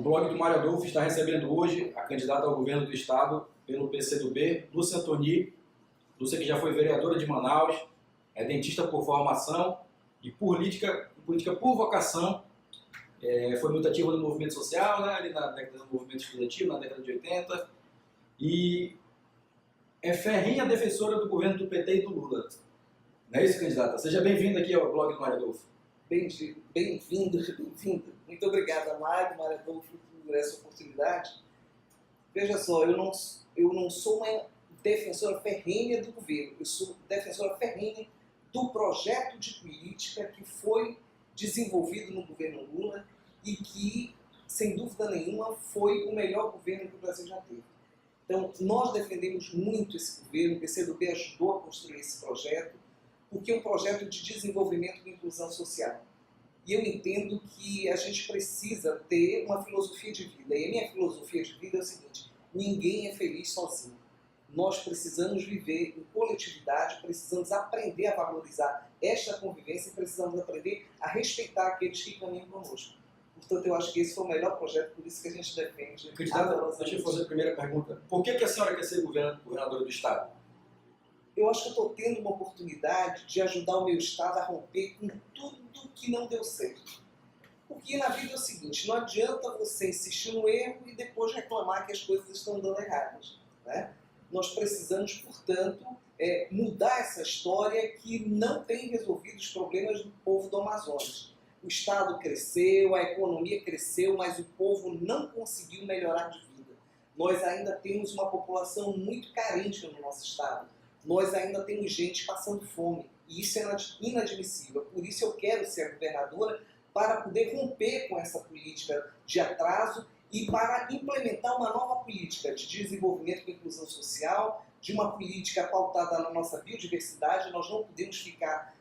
blog do Mário Adolfo está recebendo hoje a candidata ao governo do estado pelo PCdoB, Lúcia Antoni. Lúcia, que já foi vereadora de Manaus, é dentista por formação e política por vocação. Foi muito ativa no movimento social, né, ali na década do movimento estudantil, na década de 80. E é ferrenha defensora do governo do PT e do Lula. Não é isso, candidata? Seja bem-vinda aqui ao blog do Mário Adolfo. Bem-vindo. Muito obrigado, Mário Adolfo, por essa oportunidade. Veja só, eu não sou uma defensora ferrenha do governo, eu sou defensora ferrenha do projeto de política que foi desenvolvido no governo Lula e que, sem dúvida nenhuma, foi o melhor governo que o Brasil já teve. Então, nós defendemos muito esse governo, o PCdoB ajudou a construir esse projeto, porque é um projeto de desenvolvimento e inclusão social. E eu entendo que a gente precisa ter uma filosofia de vida. E a minha filosofia de vida é o seguinte: ninguém é feliz sozinho. Nós precisamos viver em coletividade, precisamos aprender a valorizar esta convivência e precisamos aprender a respeitar aqueles que caminham conosco. Portanto, eu acho que esse foi o melhor projeto, por isso que a gente defende. Candidata, deixa eu fazer a primeira pergunta. Por que a senhora quer ser governadora do estado? Eu acho que eu estou tendo uma oportunidade de ajudar o meu estado a romper com tudo que não deu certo. Porque na vida é o seguinte: não adianta você insistir no erro e depois reclamar que as coisas estão dando erradas, né? Nós precisamos, portanto, mudar essa história que não tem resolvido os problemas do povo do Amazonas. O estado cresceu, a economia cresceu, mas o povo não conseguiu melhorar de vida. Nós ainda temos uma população muito carente no nosso estado. Nós ainda temos gente passando fome, e isso é inadmissível. Por isso eu quero ser governadora, para poder romper com essa política de atraso e para implementar uma nova política de desenvolvimento e inclusão social, de uma política pautada na nossa biodiversidade. Nós não podemos ficar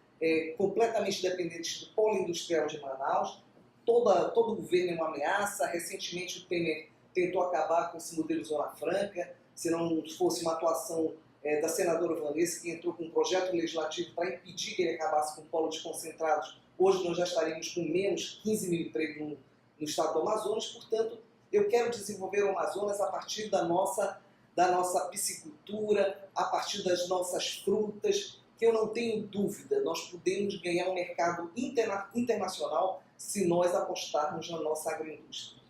completamente dependentes do polo industrial de Manaus. Todo o governo é uma ameaça. Recentemente o Temer tentou acabar com esse modelo Zona Franca, se não fosse uma atuação da senadora Vanessa, que entrou com um projeto legislativo para impedir que ele acabasse com o polo de concentrados. Hoje nós já estaríamos com menos 15 mil empregos no estado do Amazonas. Portanto, eu quero desenvolver o Amazonas a partir da nossa piscicultura, a partir das nossas frutas, que eu não tenho dúvida, nós podemos ganhar um mercado internacional se nós apostarmos na nossa agroindústria.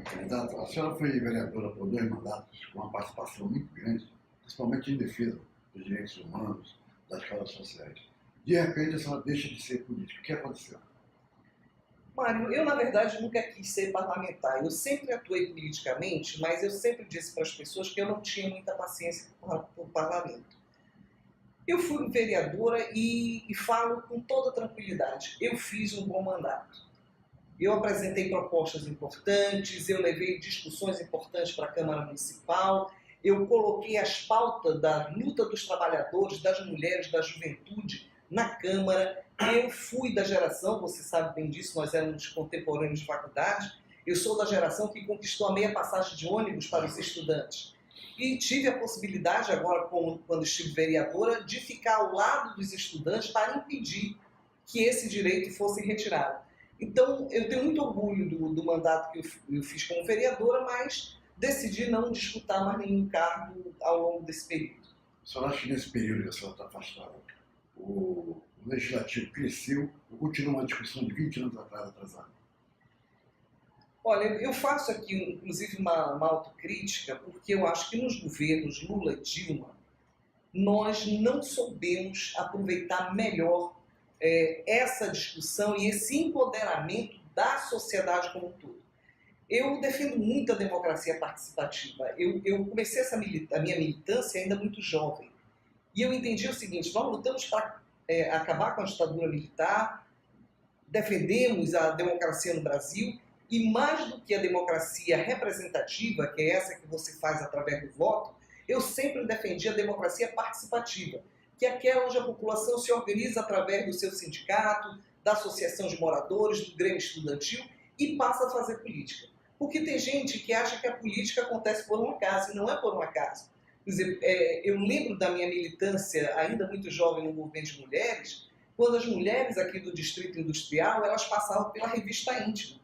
Candidata, a senhora foi vereadora por 2 mandatos, com uma participação muito grande, principalmente em defesa dos direitos humanos, das causas sociais. De repente, a senhora deixa de ser política. O que aconteceu? Mário, eu na verdade nunca quis ser parlamentar. Eu sempre atuei politicamente, mas eu sempre disse para as pessoas que eu não tinha muita paciência para o parlamento. Eu fui vereadora e falo com toda tranquilidade. Eu fiz um bom mandato. Eu apresentei propostas importantes, eu levei discussões importantes para a Câmara Municipal, eu coloquei as pautas da luta dos trabalhadores, das mulheres, da juventude na Câmara. Eu fui da geração, você sabe bem disso, nós éramos contemporâneos de faculdade, eu sou da geração que conquistou a meia passagem de ônibus para os estudantes. E tive a possibilidade agora, quando estive vereadora, de ficar ao lado dos estudantes para impedir que esse direito fosse retirado. Então, eu tenho muito orgulho do mandato que eu fiz como vereadora, mas decidi não disputar mais nenhum cargo ao longo desse período. A senhora acha que nesse período que a senhora está afastada, o legislativo cresceu ou continua uma discussão de 20 anos atrás atrasada? Olha, eu faço aqui, inclusive, uma autocrítica, porque eu acho que nos governos Lula e Dilma, nós não soubemos aproveitar melhor essa discussão e esse empoderamento da sociedade como um todo. Eu defendo muito a democracia participativa. Eu comecei a minha militância ainda muito jovem. E eu entendi o seguinte: nós lutamos para acabar com a ditadura militar, defendemos a democracia no Brasil, e mais do que a democracia representativa, que é essa que você faz através do voto, eu sempre defendi a democracia participativa, que é aquela onde a população se organiza através do seu sindicato, da associação de moradores, do grêmio estudantil e passa a fazer política. Porque tem gente que acha que a política acontece por um acaso, e não é por um acaso. Quer dizer, eu lembro da minha militância, ainda muito jovem, no movimento de mulheres, quando as mulheres aqui do Distrito Industrial, elas passavam pela revista Íntima.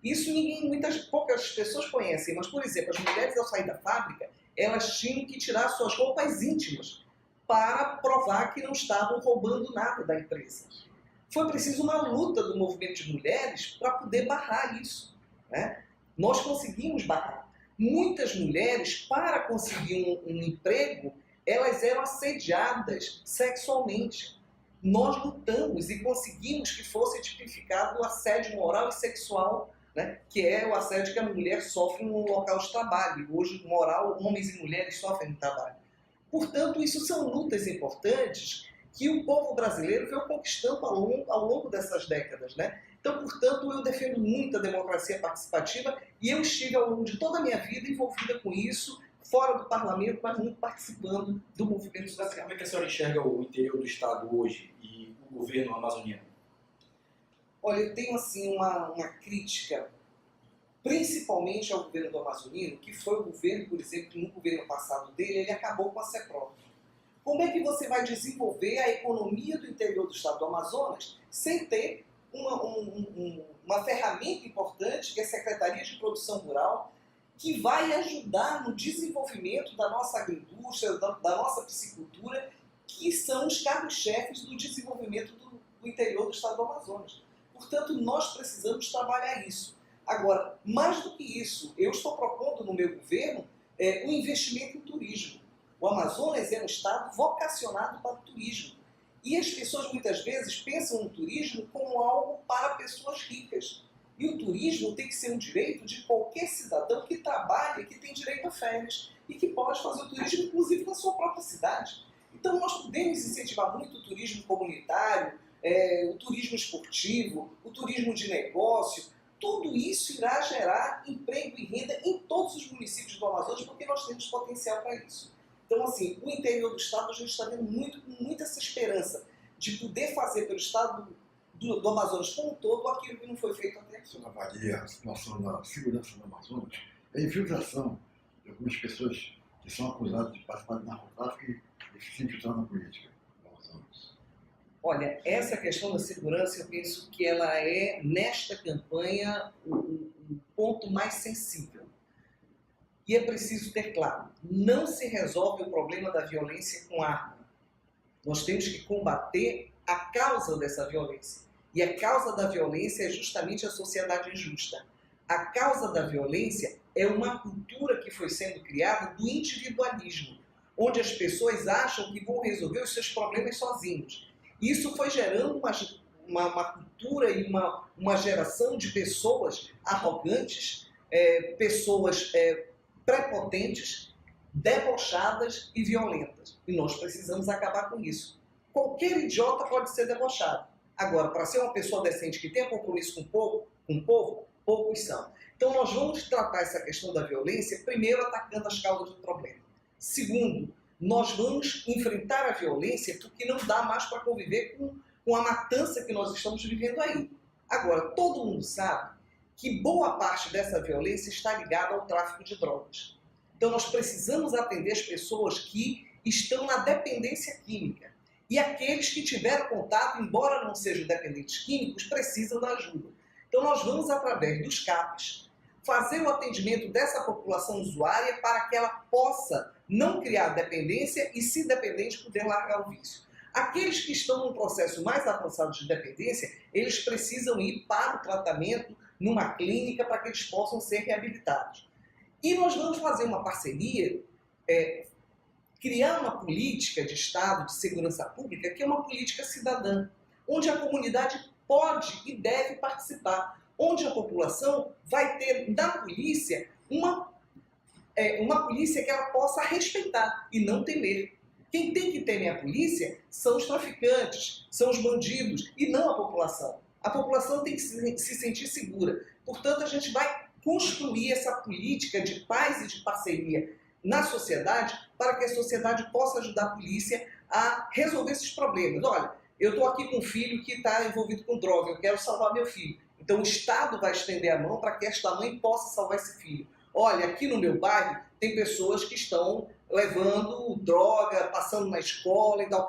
Isso poucas pessoas conhecem, mas, por exemplo, as mulheres ao sair da fábrica, elas tinham que tirar suas roupas íntimas para provar que não estavam roubando nada da empresa. Foi preciso uma luta do movimento de mulheres para poder barrar isso, né? Nós conseguimos barrar. Muitas mulheres, para conseguir um emprego, elas eram assediadas sexualmente. Nós lutamos e conseguimos que fosse tipificado o assédio moral e sexual, né? Que é o assédio que a mulher sofre no local de trabalho. Hoje, moral, homens e mulheres sofrem no trabalho. Portanto, isso são lutas importantes que o povo brasileiro veio conquistando ao longo dessas décadas, né? Então, portanto, eu defendo muito a democracia participativa e eu estive ao longo de toda a minha vida envolvida com isso, fora do parlamento, mas muito participando do movimento social. Como é que a senhora enxerga o interior do estado hoje e o governo amazoniano? Olha, eu tenho assim uma crítica, principalmente ao governo do Amazonino, que foi o governo, por exemplo, que no governo passado dele, ele acabou com a CEPROV. Como é que você vai desenvolver a economia do interior do estado do Amazonas sem ter uma ferramenta importante, que é a Secretaria de Produção Rural, que vai ajudar no desenvolvimento da nossa agroindústria, da nossa piscicultura, que são os carros-chefes do desenvolvimento do interior do estado do Amazonas. Portanto, nós precisamos trabalhar isso. Agora, mais do que isso, eu estou propondo no meu governo um investimento em turismo. O Amazonas é um estado vocacionado para o turismo. E as pessoas muitas vezes pensam no turismo como algo para pessoas ricas. E o turismo tem que ser um direito de qualquer cidadão que trabalha, que tem direito a férias e que pode fazer o turismo, inclusive, na sua própria cidade. Então, nós podemos incentivar muito o turismo comunitário, o turismo esportivo, o turismo de negócio. Tudo isso irá gerar emprego e renda em todos os municípios do Amazonas, porque nós temos potencial para isso. Então, assim, o interior do estado, a gente está vendo muito essa esperança de poder fazer pelo estado do Amazonas como um todo aquilo que não foi feito até aqui. Você avalia a situação da segurança do Amazonas, a infiltração de algumas pessoas que são acusadas de participar do narcotráfico e se infiltrar na política do Amazonas. Olha, essa questão da segurança, eu penso que ela é, nesta campanha, o ponto mais sensível. E é preciso ter claro, não se resolve o problema da violência com arma. Nós temos que combater a causa dessa violência. E a causa da violência é justamente a sociedade injusta. A causa da violência é uma cultura que foi sendo criada do individualismo, onde as pessoas acham que vão resolver os seus problemas sozinhos. Isso foi gerando uma cultura e uma geração de pessoas arrogantes, pessoas prepotentes, debochadas e violentas. E nós precisamos acabar com isso. Qualquer idiota pode ser debochado. Agora, para ser uma pessoa decente que tenha compromisso com o povo, poucos são. Então nós vamos tratar essa questão da violência, primeiro atacando as causas do problema. Segundo, nós vamos enfrentar a violência porque não dá mais para conviver com a matança que nós estamos vivendo aí. Agora, todo mundo sabe que boa parte dessa violência está ligada ao tráfico de drogas. Então nós precisamos atender as pessoas que estão na dependência química. E aqueles que tiveram contato, embora não sejam dependentes químicos, precisam da ajuda. Então nós vamos, através dos CAPs, fazer o atendimento dessa população usuária para que ela possa não criar dependência e, se dependente, poder largar o vício. Aqueles que estão num processo mais avançado de dependência, eles precisam ir para o tratamento numa clínica para que eles possam ser reabilitados. E nós vamos fazer uma parceria, criar uma política de Estado de segurança pública, que é uma política cidadã, onde a comunidade pode e deve participar, onde a população vai ter da polícia uma polícia que ela possa respeitar e não temer. Quem tem que temer a polícia são os traficantes, são os bandidos e não a população. A população tem que se sentir segura. Portanto, a gente vai construir essa política de paz e de parceria na sociedade para que a sociedade possa ajudar a polícia a resolver esses problemas. Olha, eu estou aqui com um filho que está envolvido com droga, eu quero salvar meu filho. Então o Estado vai estender a mão para que esta mãe possa salvar esse filho. Olha, aqui no meu bairro tem pessoas que estão levando droga, passando na escola e tal.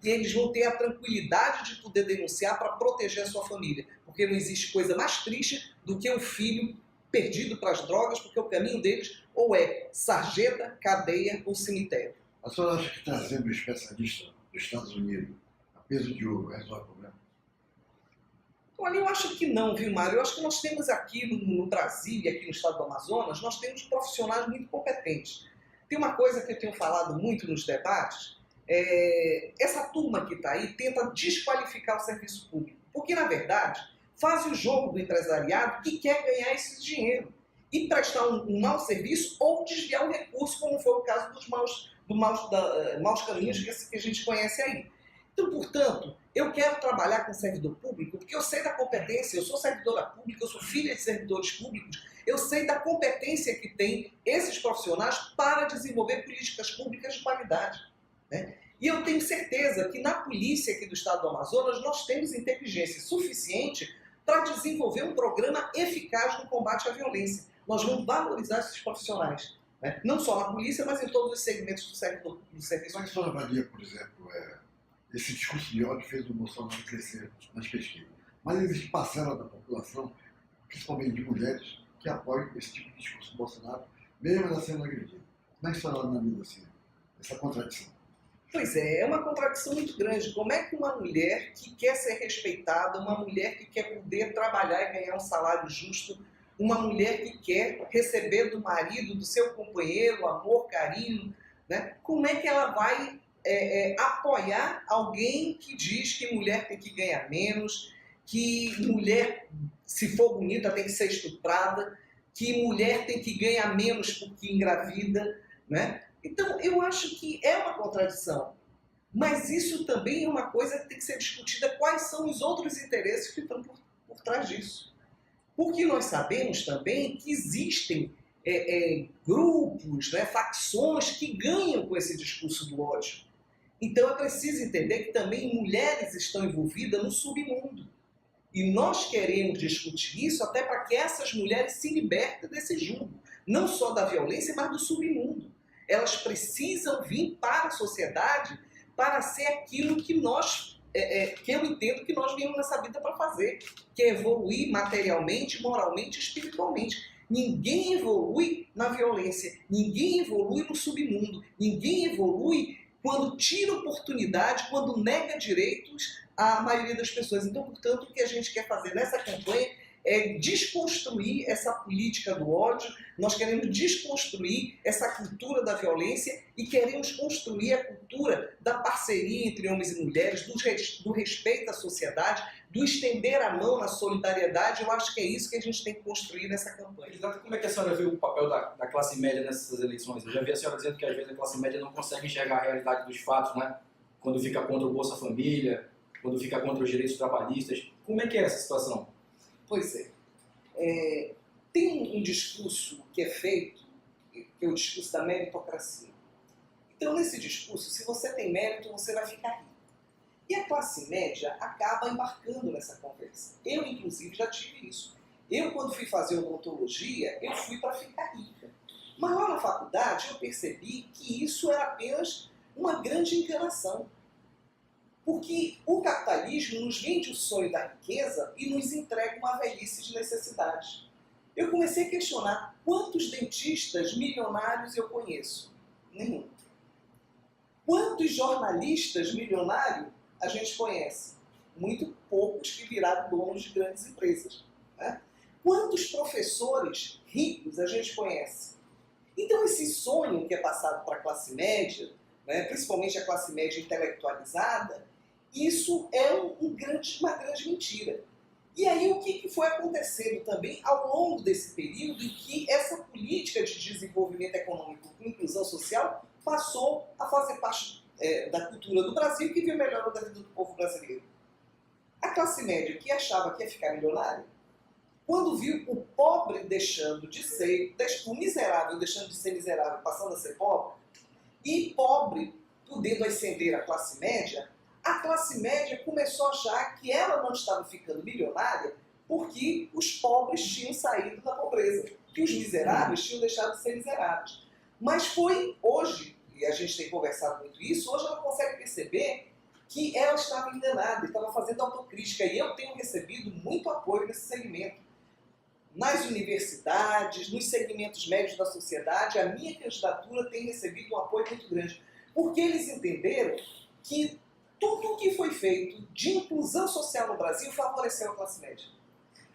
e eles vão ter a tranquilidade de poder denunciar para proteger a sua família. Porque não existe coisa mais triste do que um filho perdido para as drogas, porque o caminho deles ou é sarjeta, cadeia ou cemitério. A senhora acha que trazendo um especialista dos Estados Unidos a peso de ouro resolve o problema? Olha, eu acho que não, viu, Mário? Eu acho que nós temos aqui no Brasil e aqui no estado do Amazonas, nós temos profissionais muito competentes. Tem uma coisa que eu tenho falado muito nos debates, essa turma que está aí tenta desqualificar o serviço público, porque, na verdade, faz o jogo do empresariado que quer ganhar esse dinheiro e prestar um mau serviço ou desviar o recurso, como foi o caso dos maus caminhos que a gente conhece aí. Então, portanto, eu quero trabalhar com servidor público porque eu sei da competência, eu sou servidora pública, eu sou filha de servidores públicos, eu sei da competência que tem esses profissionais para desenvolver políticas públicas de qualidade, né? E eu tenho certeza que na polícia aqui do estado do Amazonas nós temos inteligência suficiente para desenvolver um programa eficaz no combate à violência. Nós vamos valorizar esses profissionais, né? Não só na polícia, mas em todos os segmentos do serviço. Como é que a senhora avalia, por exemplo, esse discurso de ódio fez o Bolsonaro crescer nas pesquisas? Mas existe parcela da população, principalmente de mulheres, que apoiam esse tipo de discurso do Bolsonaro, mesmo ela sendo agredida. Como é que a senhora analisa assim, essa contradição? Pois é uma contradição muito grande. Como é que uma mulher que quer ser respeitada, uma mulher que quer poder trabalhar e ganhar um salário justo, uma mulher que quer receber do marido, do seu companheiro, amor, carinho, né? Como é que ela vai apoiar alguém que diz que mulher tem que ganhar menos, que mulher, se for bonita, tem que ser estuprada, que mulher tem que ganhar menos porque engravida, né? Então, eu acho que é uma contradição. Mas isso também é uma coisa que tem que ser discutida, quais são os outros interesses que estão por trás disso. Porque nós sabemos também que existem grupos, né, facções que ganham com esse discurso do ódio. Então é preciso entender que também mulheres estão envolvidas no submundo. E nós queremos discutir isso até para que essas mulheres se libertem desse jugo. Não só da violência, mas do submundo. Elas precisam vir para a sociedade para ser aquilo que que eu entendo que nós viemos nessa vida para fazer, que é evoluir materialmente, moralmente e espiritualmente. Ninguém evolui na violência, ninguém evolui no submundo, ninguém evolui quando tira oportunidade, quando nega direitos à maioria das pessoas. Então, portanto, o que a gente quer fazer nessa campanha é desconstruir essa política do ódio, nós queremos desconstruir essa cultura da violência e queremos construir a cultura da parceria entre homens e mulheres, do respeito à sociedade, do estender a mão na solidariedade. Eu acho que é isso que a gente tem que construir nessa campanha. Exato. Como é que a senhora vê o papel da classe média nessas eleições? Eu já vi a senhora dizendo que às vezes a classe média não consegue enxergar a realidade dos fatos, né? Quando fica contra o Bolsa Família, quando fica contra os direitos trabalhistas. Como é que é essa situação? Pois é. Tem um discurso que é feito, que é o discurso da meritocracia. Então, nesse discurso, se você tem mérito, você vai ficar rico. E a classe média acaba embarcando nessa conversa. Eu, inclusive, já tive isso. Eu, quando fui fazer odontologia, eu fui para ficar rica. Mas lá na faculdade, eu percebi que isso era apenas uma grande enganação. Porque o capitalismo nos vende o sonho da riqueza e nos entrega uma velhice de necessidade. Eu comecei a questionar quantos dentistas milionários eu conheço. Nenhum. Quantos jornalistas milionários a gente conhece? Muito poucos que viraram donos de grandes empresas, né? Quantos professores ricos a gente conhece? Então esse sonho que é passado para a classe média, né, principalmente a classe média intelectualizada, isso é uma grande mentira. E aí o que foi acontecendo também ao longo desse período em que essa política de desenvolvimento econômico e inclusão social passou a fazer parte da cultura do Brasil, que veio melhorando a vida do povo brasileiro. A classe média que achava que ia ficar milionária, quando viu o pobre deixando de ser, o miserável deixando de ser miserável, passando a ser pobre, e pobre podendo ascender a classe média começou a achar que ela não estava ficando milionária porque os pobres tinham saído da pobreza, que os miseráveis tinham deixado de ser miseráveis. Mas foi hoje, e a gente tem conversado muito isso, hoje ela consegue perceber que ela estava enganada, estava fazendo autocrítica. E eu tenho recebido muito apoio nesse segmento. Nas universidades, nos segmentos médios da sociedade, a minha candidatura tem recebido um apoio muito grande. Porque eles entenderam que tudo o que foi feito de inclusão social no Brasil favoreceu a classe média.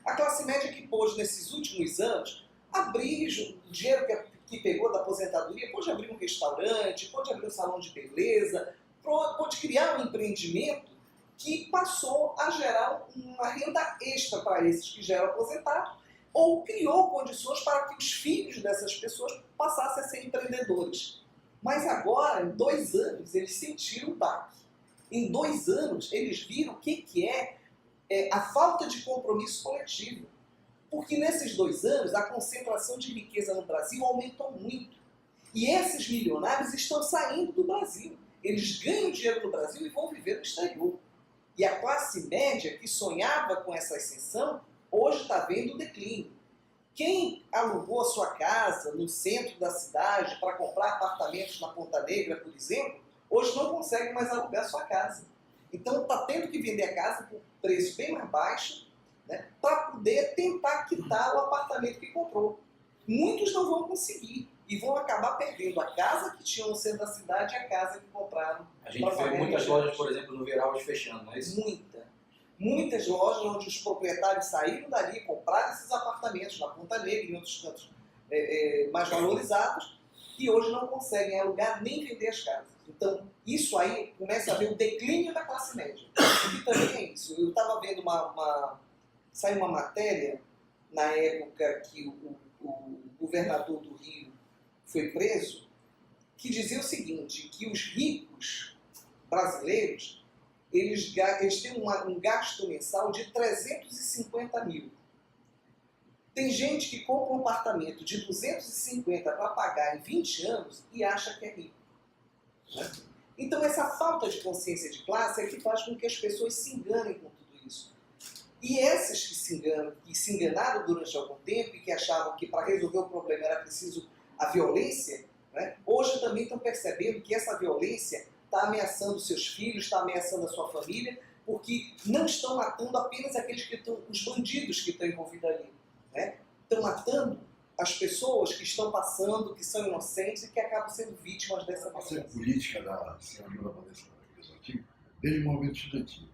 A classe média que pôde, nesses últimos anos, abrir o dinheiro que pegou da aposentadoria, pôde abrir um restaurante, pôde abrir um salão de beleza, pôde criar um empreendimento que passou a gerar uma renda extra para esses que já eram aposentados, ou criou condições para que os filhos dessas pessoas passassem a ser empreendedores. Mas agora, em 2 anos, eles sentiram o baque. Em 2 anos, eles viram o que é a falta de compromisso coletivo. Porque nesses 2 anos, a concentração de riqueza no Brasil aumentou muito. E esses milionários estão saindo do Brasil. Eles ganham dinheiro no Brasil e vão viver no exterior. E a classe média, que sonhava com essa ascensão, hoje está vendo o declínio. Quem alugou a sua casa no centro da cidade para comprar apartamentos na Ponta Negra, por exemplo, hoje não consegue mais alugar a sua casa. Então está tendo que vender a casa por preço bem mais baixo, né, para poder tentar quitar o apartamento que comprou. Muitos não vão conseguir e vão acabar perdendo a casa que tinham no centro da cidade e a casa que compraram. A gente vê muitas lojas, por exemplo, no Veraus fechando, não é isso? Muitas lojas onde os proprietários saíram dali e compraram esses apartamentos na Ponta Negra e em outros cantos mais valorizados, e hoje não conseguem alugar nem vender as casas. Então, isso aí começa a ver o declínio da classe média. E também é isso. Eu estava vendo saiu uma matéria na época que o governador do Rio foi preso, que dizia o seguinte, que os ricos brasileiros eles têm um gasto mensal de 350 mil. Tem gente que compra um apartamento de 250 para pagar em 20 anos e acha que é rico. Né? Então essa falta de consciência de classe é que faz com que as pessoas se enganem com tudo isso. E esses que se enganaram durante algum tempo e que achavam que para resolver o problema era preciso a violência, né? Hoje também estão percebendo que essa violência está ameaçando seus filhos, está ameaçando a sua família, porque não estão matando apenas aqueles que estão, os bandidos que estão envolvidos ali. Né? Estão matando as pessoas que estão passando, que são inocentes e que acabam sendo vítimas dessa violência. A política da senadora Vanessa Cristina desde o movimento estudantil.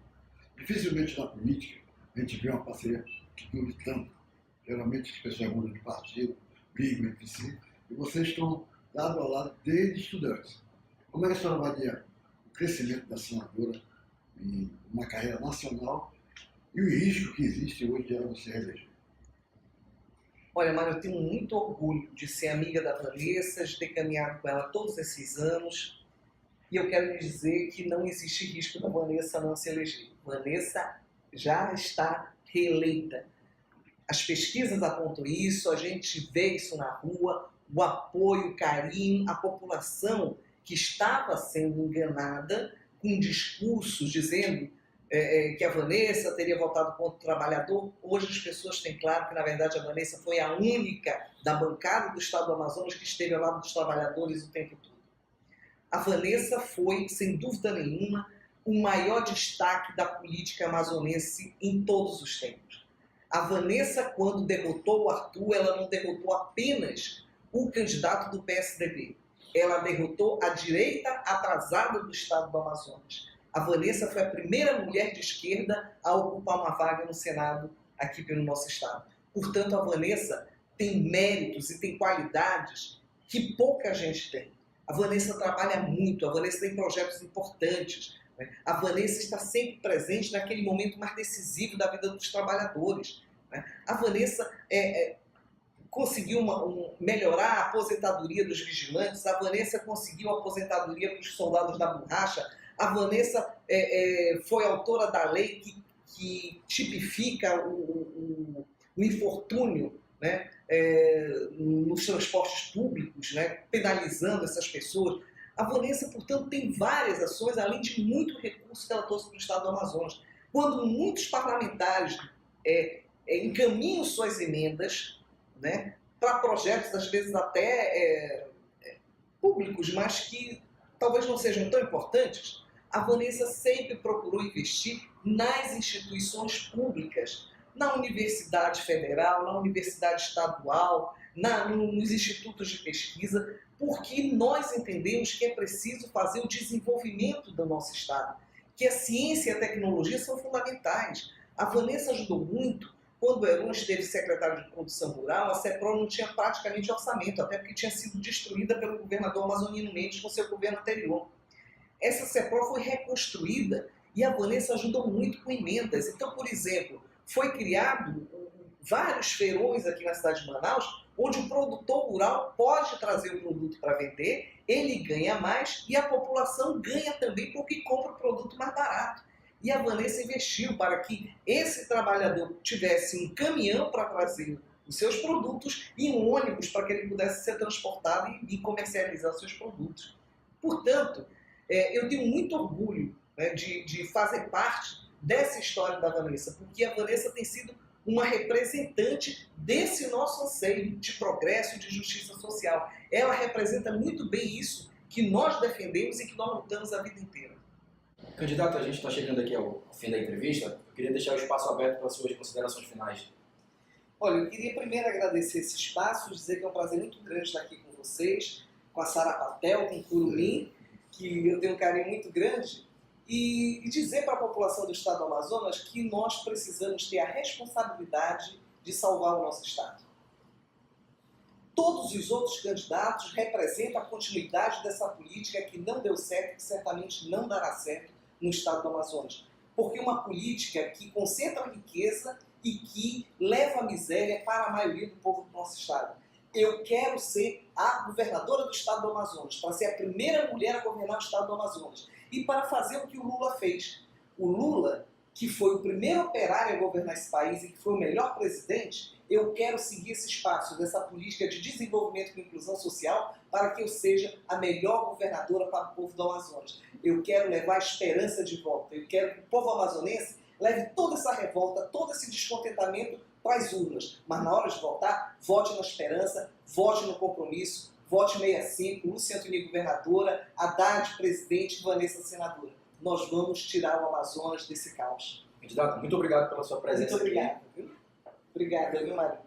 Dificilmente na política a gente vê uma parceria que dure tanto. Geralmente as pessoas mudam de partido, brigam entre si, e vocês estão lado a lado desde estudantes. Como é que a senhora avalia o crescimento da senadora em uma carreira nacional e o risco que existe hoje de ela não se reeleger? Olha, Mário, eu tenho muito orgulho de ser amiga da Vanessa, de ter caminhado com ela todos esses anos. E eu quero lhe dizer que não existe risco da Vanessa não se eleger. Vanessa já está reeleita. As pesquisas apontam isso, a gente vê isso na rua, o apoio, o carinho, a população que estava sendo enganada com discursos dizendo que a Vanessa teria votado contra o trabalhador. Hoje as pessoas têm claro que, na verdade, a Vanessa foi a única da bancada do Estado do Amazonas que esteve ao lado dos trabalhadores o tempo todo. A Vanessa foi, sem dúvida nenhuma, o maior destaque da política amazonense em todos os tempos. A Vanessa, quando derrotou o Arthur, ela não derrotou apenas o candidato do PSDB. Ela derrotou a direita atrasada do Estado do Amazonas. A Vanessa foi a primeira mulher de esquerda a ocupar uma vaga no Senado aqui pelo nosso Estado. Portanto, a Vanessa tem méritos e tem qualidades que pouca gente tem. A Vanessa trabalha muito, a Vanessa tem projetos importantes. Né? A Vanessa está sempre presente naquele momento mais decisivo da vida dos trabalhadores. Né? A Vanessa conseguiu melhorar a aposentadoria dos vigilantes, a Vanessa conseguiu a aposentadoria para os soldados da borracha, a Vanessa foi autora da lei que tipifica o infortúnio, né, nos transportes públicos, né, penalizando essas pessoas. A Vanessa, portanto, tem várias ações, além de muito recurso que ela trouxe para o Estado do Amazonas. Quando muitos parlamentares encaminham suas emendas, né, para projetos, às vezes até públicos, mas que talvez não sejam tão importantes, A Vanessa sempre procurou investir nas instituições públicas, na Universidade Federal, na Universidade Estadual, nos institutos de pesquisa, porque nós entendemos que é preciso fazer o desenvolvimento do nosso Estado, que a ciência e a tecnologia são fundamentais. A Vanessa ajudou muito. Quando o Heron esteve secretário de Produção Rural, a CEPRO não tinha praticamente orçamento, até porque tinha sido destruída pelo governador Amazonino Mendes com seu governo anterior. Essa CEPRO foi reconstruída e a Vanessa ajudou muito com emendas. Então, por exemplo, foi criado vários feirões aqui na cidade de Manaus, onde o produtor rural pode trazer o produto para vender, ele ganha mais e a população ganha também porque compra o produto mais barato. E a Vanessa investiu para que esse trabalhador tivesse um caminhão para trazer os seus produtos e um ônibus para que ele pudesse ser transportado e comercializar os seus produtos. Portanto, eu tenho muito orgulho, né, de fazer parte dessa história da Vanessa, porque a Vanessa tem sido uma representante desse nosso anseio de progresso e de justiça social. Ela representa muito bem isso que nós defendemos e que nós lutamos a vida inteira. Candidato, a gente está chegando aqui ao fim da entrevista. Eu queria deixar o espaço aberto para as suas considerações finais. Olha, eu queria primeiro agradecer esse espaço, dizer que é um prazer muito grande estar aqui com vocês, com a Sara Patel, com o Curumim, que eu tenho um carinho muito grande, e dizer para a população do Estado do Amazonas que nós precisamos ter a responsabilidade de salvar o nosso Estado. Todos os outros candidatos representam a continuidade dessa política que não deu certo e que certamente não dará certo no Estado do Amazonas. Porque uma política que concentra a riqueza e que leva a miséria para a maioria do povo do nosso Estado. Eu quero ser a governadora do Estado do Amazonas, para ser a primeira mulher a governar o Estado do Amazonas. E para fazer o que o Lula fez. O Lula, que foi o primeiro operário a governar esse país e que foi o melhor presidente, eu quero seguir esse espaço dessa política de desenvolvimento e inclusão social para que eu seja a melhor governadora para o povo do Amazonas. Eu quero levar a esperança de volta. Eu quero que o povo amazonense leve toda essa revolta, todo esse descontentamento para as urnas. Mas na hora de votar, vote na esperança, vote no compromisso, vote 65, Lúcia Antoni governadora, Haddad presidente, Vanessa senadora. Nós vamos tirar o Amazonas desse caos. Candidato, muito obrigado pela sua presença Muito obrigado. aqui. Obrigada, viu, Mário?